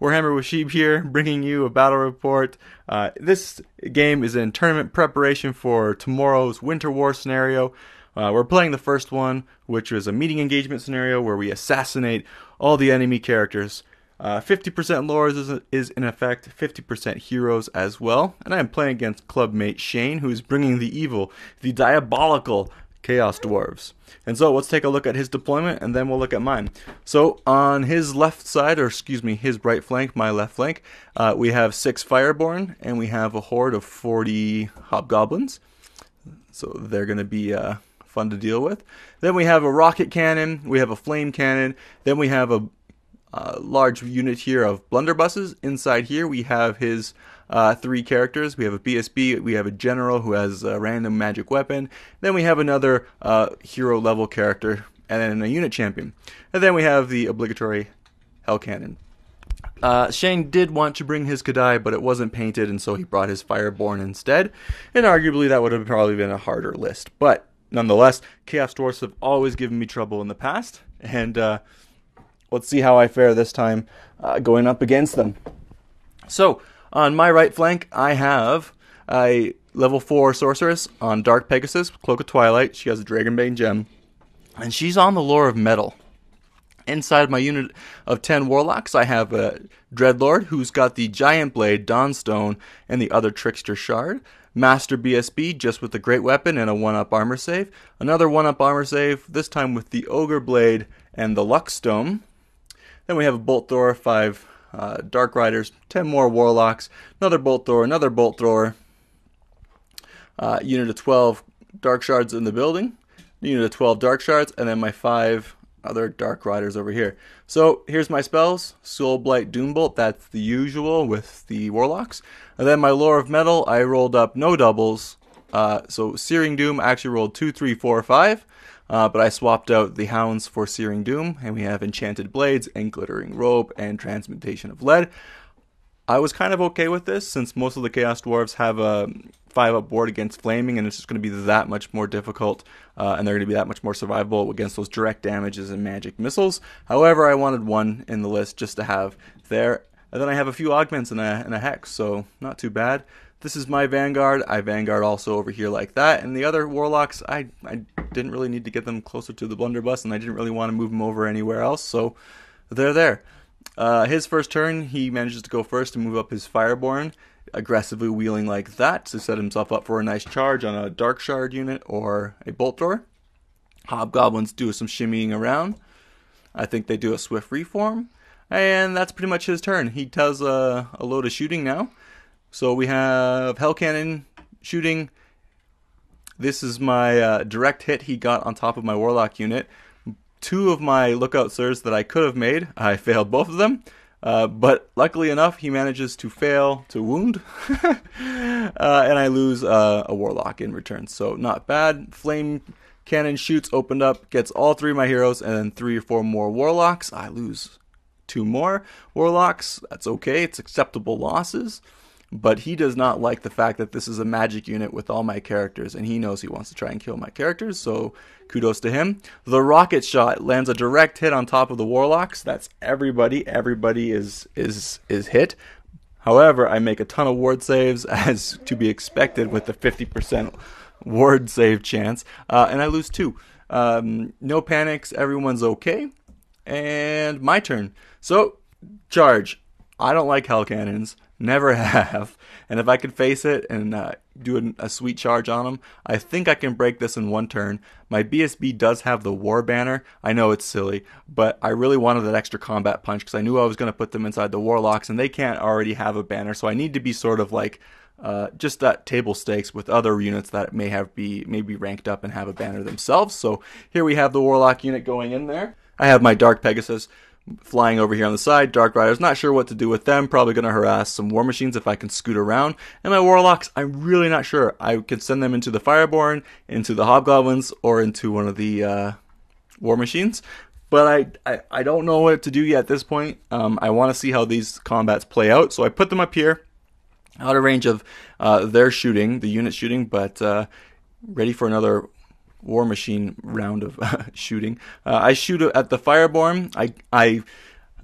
Warhammer with Sheep here, bringing you a battle report. This game is in tournament preparation for tomorrow's Winter War scenario. We're playing the first one, which is a meeting engagement scenario where we assassinate all the enemy characters. 50% lores is in effect, 50% heroes as well. And I am playing against clubmate Shane, who is bringing the evil, the diabolical Chaos Dwarves. And so let's take a look at his deployment, and then we'll look at mine. So on his left side, or excuse me, his right flank, my left flank, we have 6 Fireborn, and we have a horde of 40 Hobgoblins. So they're going to be fun to deal with. Then we have a rocket cannon, we have a flame cannon, then we have a large unit here of blunderbusses. Inside here we have his 3 characters. We have a BSB, we have a general who has a random magic weapon, then we have another hero level character, and then a unit champion. And then we have the obligatory hell cannon. Shane did want to bring his Kadai, but it wasn't painted, and so he brought his Fireborn instead. And arguably that would have probably been a harder list. But nonetheless, Chaos Dwarfs have always given me trouble in the past, and let's see how I fare this time going up against them. So, on my right flank, I have a level 4 sorceress on Dark Pegasus, Cloak of Twilight. She has a Dragonbane gem, and she's on the lore of metal. Inside my unit of 10 warlocks, I have a Dreadlord who's got the Giant Blade, Dawnstone, and the other Trickster Shard. Master BSB just with the Great Weapon and a 1-up armor save. Another 1-up armor save, this time with the Ogre Blade and the Luckstone. Then we have a Bolt Thrower, 5 Dark Riders, 10 more Warlocks, another Bolt Thrower, unit of 12 Dark Shards in the building, unit of 12 Dark Shards, and then my 5 other Dark Riders over here. So here's my spells: Soul Blight, Doombolt, that's the usual with the Warlocks. And then my Lore of Metal, I rolled up no doubles. So Searing Doom, I actually rolled 2, 3, 4, 5. But I swapped out the Hounds for Searing Doom, and we have Enchanted Blades and Glittering Robe and Transmutation of Lead. I was kind of okay with this, since most of the Chaos Dwarves have a 5-up board against Flaming, and it's just going to be that much more difficult, and they're going to be that much more survivable against those direct damages and magic missiles. However, I wanted 1 in the list just to have there. And then I have a few augments and a hex, so not too bad. This is my Vanguard. I Vanguard also over here like that. And the other Warlocks, I didn't really need to get them closer to the blunderbuss, and I didn't really want to move them over anywhere else, so they're there. His first turn, he manages to go first and move up his Fireborn, aggressively wheeling like that to set himself up for a nice charge on a Dark Shard unit or a Bolt Thrower. Hobgoblins do some shimmying around. I think they do a swift reform. And that's pretty much his turn. He does a load of shooting now. So we have Hell Cannon shooting. This is my direct hit he got on top of my Warlock unit. 2 of my Lookout Sirs that I could have made, I failed both of them. But luckily enough, he manages to fail to wound. And I lose a Warlock in return. So not bad. Flame Cannon shoots, opened up, gets all 3 of my heroes, and then 3 or 4 more Warlocks. I lose 2 more Warlocks. That's okay. It's acceptable losses. But he does not like the fact that this is a magic unit with all my characters, and he knows he wants to try and kill my characters, so kudos to him. The rocket shot lands a direct hit on top of the Warlocks. That's everybody. Everybody is hit. However, I make a ton of ward saves, as to be expected with the 50% ward save chance, and I lose 2. No panics. Everyone's okay. And my turn. So, charge. I don't like hell cannons. Never have. And if I could face it and do a sweet charge on them, I think I can break this in 1 turn. My BSB does have the War Banner. I know it's silly, but I really wanted that extra combat punch because I knew I was going to put them inside the Warlocks, and they can't already have a banner, so I need to be sort of like just that table stakes with other units that may be ranked up and have a banner themselves. So here we have the Warlock unit going in there. I have my Dark Pegasus flying over here on the side. Dark Riders, not sure what to do with them. Probably going to harass some War Machines if I can scoot around. And my Warlocks, I'm really not sure. I could send them into the Fireborn, into the Hobgoblins, or into one of the War Machines. But I don't know what to do yet at this point. I want to see how these combats play out. So I put them up here, out of range of their shooting, the unit shooting, but ready for another War Machine round of shooting. I shoot at the Fireborn. I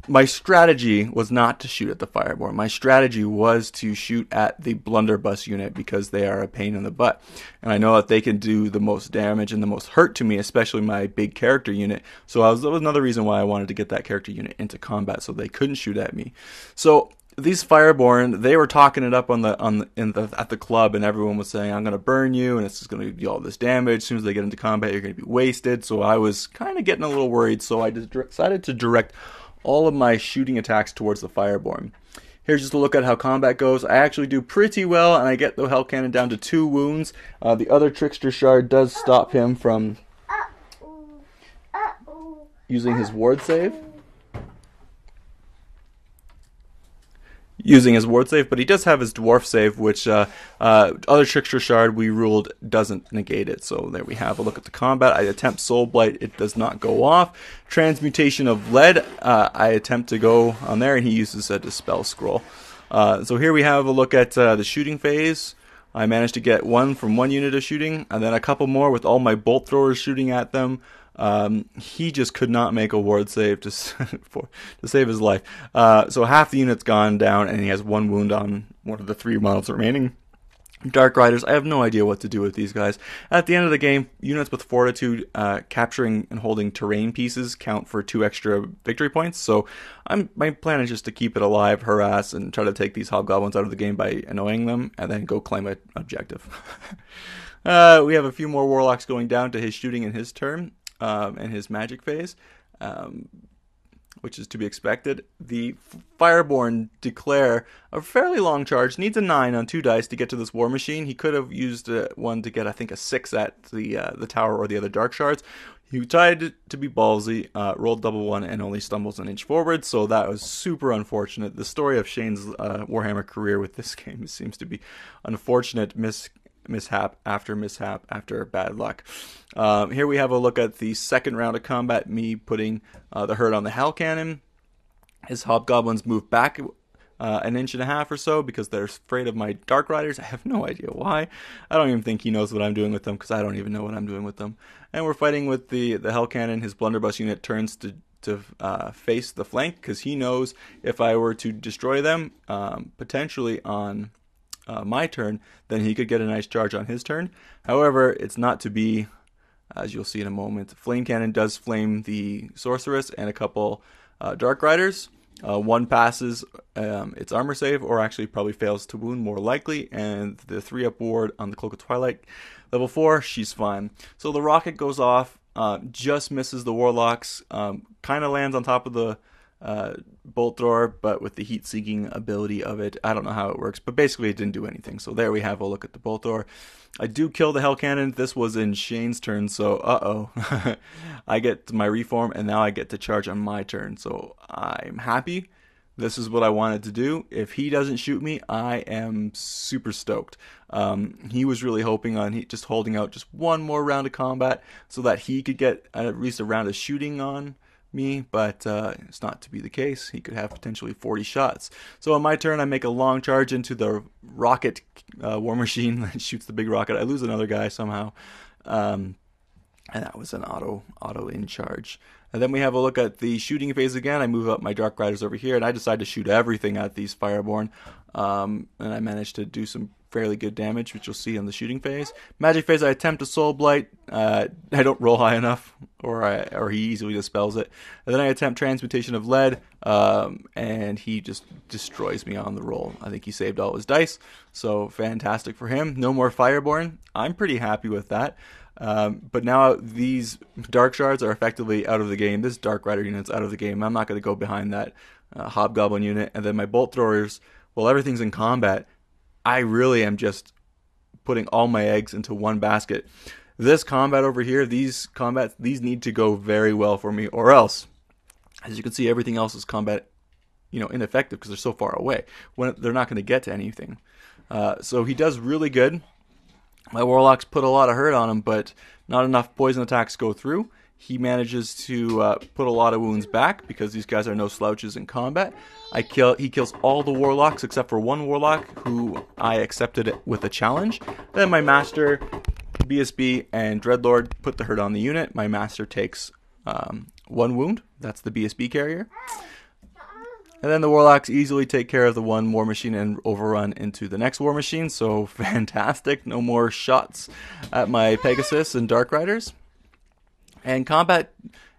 My strategy was not to shoot at the Fireborn. My strategy was to shoot at the Blunderbuss unit because they are a pain in the butt. And I know that they can do the most damage and the most hurt to me, especially my big character unit. So that was another reason why I wanted to get that character unit into combat so they couldn't shoot at me. So these Fireborn, they were talking it up at the club, and everyone was saying, "I'm going to burn you, and it's going to do all this damage. As soon as they get into combat, you're going to be wasted." So I was kind of getting a little worried. So I decided to direct all of my shooting attacks towards the Fireborn. Here's just a look at how combat goes. I actually do pretty well, and I get the Hell Cannon down to 2 wounds. The other Trickster Shard does stop him from using his ward save. But he does have his dwarf save, which other Trickster Shard we ruled doesn't negate it. So there we have a look at the combat. I attempt Soul Blight, it does not go off. Transmutation of Lead, I attempt to go on there, and he uses a Dispel Scroll. So here we have a look at the shooting phase. I managed to get 1 from 1 unit of shooting, and then a couple more with all my bolt throwers shooting at them. He just could not make a ward save to save his life. So half the unit's gone down, and he has 1 wound on one of the 3 models remaining. Dark Riders, I have no idea what to do with these guys. At the end of the game, units with Fortitude capturing and holding terrain pieces count for 2 extra victory points. So my plan is just to keep it alive, harass, and try to take these Hobgoblins out of the game by annoying them, and then go claim an objective. We have a few more Warlocks going down to his shooting in his turn. And his magic phase, which is to be expected. The Fireborn declare a fairly long charge, needs a 9 on 2 dice to get to this War Machine. He could have used one to get, I think, a 6 at the tower or the other Dark Shards. He tried to be ballsy, rolled double 1, and only stumbles an inch forward, so that was super unfortunate. The story of Shane's Warhammer career with this game seems to be unfortunate mishap after bad luck. Here we have a look at the second round of combat, me putting the hurt on the Hell Cannon. His Hobgoblins move back an inch and a half or so because they're afraid of my Dark Riders. I have no idea why. I don't even think he knows what I'm doing with them because I don't even know what I'm doing with them. And we're fighting with the Hell Cannon. His Blunderbuss unit turns to face the flank because he knows if I were to destroy them, potentially on my turn, then he could get a nice charge on his turn. However, it's not to be, as you'll see in a moment. Flame Cannon does flame the Sorceress and a couple Dark Riders. 1 passes its armor save, or actually probably fails to wound more likely, and the 3-up ward on the Cloak of Twilight, level 4, she's fine. So the rocket goes off, just misses the Warlocks, kind of lands on top of the bolt thrower, but with the heat-seeking ability of it, I don't know how it works, but basically it didn't do anything. So there we have a look at the bolt thrower. I do kill the Hell Cannon. This was in Shane's turn, so I get my reform, and now I get to charge on my turn. So I'm happy. This is what I wanted to do. If he doesn't shoot me, I am super stoked. He was really hoping on just holding out just 1 more round of combat so that he could get at least a round of shooting on me, but it's not to be the case. He could have potentially 40 shots. So on my turn, I make a long charge into the rocket war machine that shoots the big rocket. I lose another guy somehow, and that was an auto in charge. And then we have a look at the shooting phase again. I move up my Dark Riders over here, and I decide to shoot everything at these Fireborn, and I managed to do some fairly good damage, which you'll see in the shooting phase. Magic phase, I attempt a Soul Blight. I don't roll high enough, or he easily dispels it. And then I attempt Transmutation of Lead, and he just destroys me on the roll. I think he saved all his dice, so fantastic for him. No more Fireborn. I'm pretty happy with that. But now these Dark Shards are effectively out of the game. This Dark Rider unit's out of the game. I'm not going to go behind that Hobgoblin unit. And then my Bolt Throwers, well, everything's in combat. I really am just putting all my eggs into one basket. This combat over here, these need to go very well for me, or else, as you can see, everything else is combat, ineffective because they're so far away. When they're not going to get to anything. So he does really good. My Warlocks put a lot of hurt on him, but not enough poison attacks go through. He manages to put a lot of wounds back because these guys are no slouches in combat. He kills all the Warlocks except for 1 Warlock who I accepted with a challenge. Then my Master, BSB, and Dreadlord put the hurt on the unit. My Master takes 1 wound. That's the BSB carrier. And then the Warlocks easily take care of the one War Machine and overrun into the next War Machine. So fantastic. No more shots at my Pegasus and Dark Riders. And combat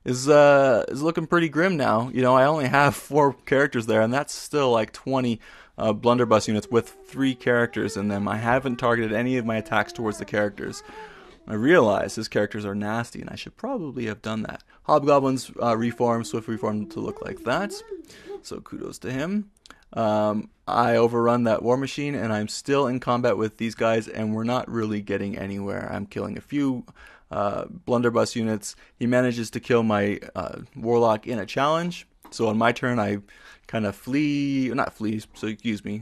is looking pretty grim now. You know, I only have 4 characters there, and that's still like 20 blunderbuss units with 3 characters in them. I haven't targeted any of my attacks towards the characters. I realize his characters are nasty, and I should probably have done that. Hobgoblins swift reform to look like that. So kudos to him. I overrun that War Machine, and I'm still in combat with these guys, and we're not really getting anywhere. I'm killing a few blunderbuss units. He manages to kill my Warlock in a challenge. So on my turn, I kind of I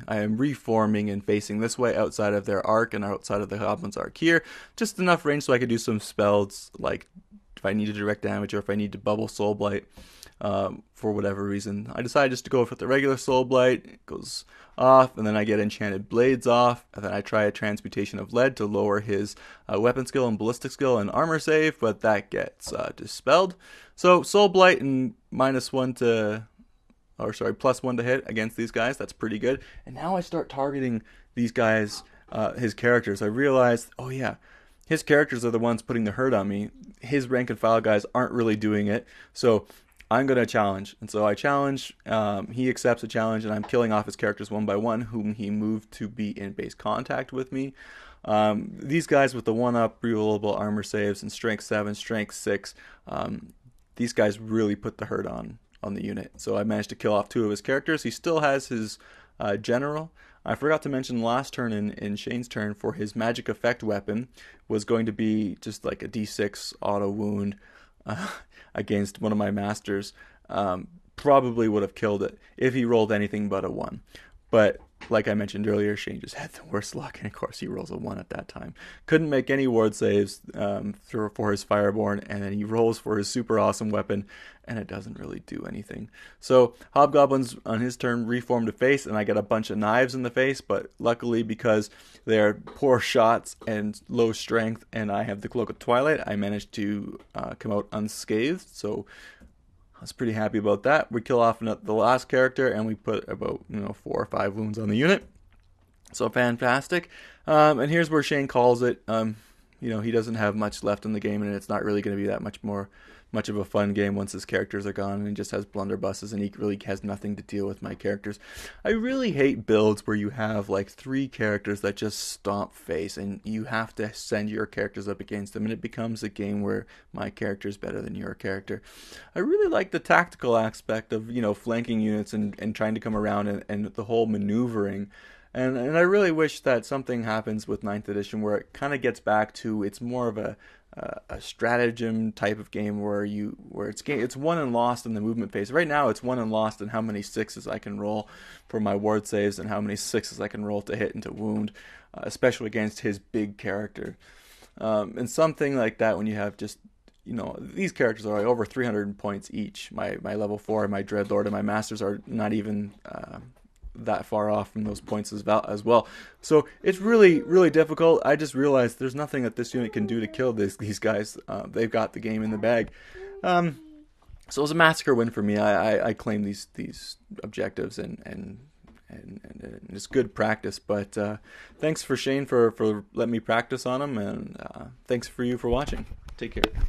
am reforming and facing this way outside of their arc and outside of the Goblin's arc here. Just enough range so I could do some spells, like if I need to direct damage or if I need to bubble Soul Blight for whatever reason. I decided just to go with the regular Soul Blight. It goes off, and then I get Enchanted Blades off, and then I try a Transmutation of Lead to lower his weapon skill and ballistic skill and armor save, but that gets dispelled. So Soul Blight and +1 to hit against these guys. That's pretty good. And now I start targeting these guys, his characters. I realized, oh yeah, his characters are the ones putting the hurt on me. His rank and file guys aren't really doing it. So I'm going to challenge. And so I challenge. He accepts a challenge, and I'm killing off his characters one by one, whom he moved to be in base contact with me. These guys with the 1-up rerollable armor saves and strength 7, strength 6, these guys really put the hurt on the unit. So I managed to kill off 2 of his characters. He still has his general. I forgot to mention last turn in Shane's turn for his magic effect weapon was going to be just like a D6 auto wound against one of my masters. Probably would have killed it if he rolled anything but a 1. But like I mentioned earlier, Shane just had the worst luck, and of course he rolls a 1 at that time. Couldn't make any ward saves for his Fireborn, and then he rolls for his super awesome weapon, and it doesn't really do anything. So Hobgoblins on his turn reform to face, and I get a bunch of knives in the face, but luckily because they're poor shots and low strength, and I have the Cloak of Twilight, I managed to come out unscathed. So I was pretty happy about that. We kill off the last character, and we put about 4 or 5 wounds on the unit. So fantastic. And here's where Shane calls it. He doesn't have much left in the game, and it's not really going to be that much of a fun game once his characters are gone, and he just has blunderbusses, and he really has nothing to deal with my characters. I really hate builds where you have like 3 characters that just stomp face, and you have to send your characters up against them, and it becomes a game where my character is better than your character. I really like the tactical aspect of flanking units and trying to come around and the whole maneuvering. And I really wish that something happens with 9th edition where it kind of gets back to, it's more of a stratagem type of game where it's won and lost in the movement phase. Right now it's won and lost in how many 6s I can roll for my ward saves and how many 6s I can roll to hit and to wound, especially against his big character. And something like that when you have just these characters are like over 300 points each. My level 4, my Dreadlord, and my Masters are not even that far off from those points as well. So it's really, really difficult. I just realized there's nothing that this unit can do to kill these guys. They've got the game in the bag. So it was a massacre win for me. I claim these objectives and it's good practice. But thanks for Shane for letting me practice on them, and thanks for you for watching. Take care.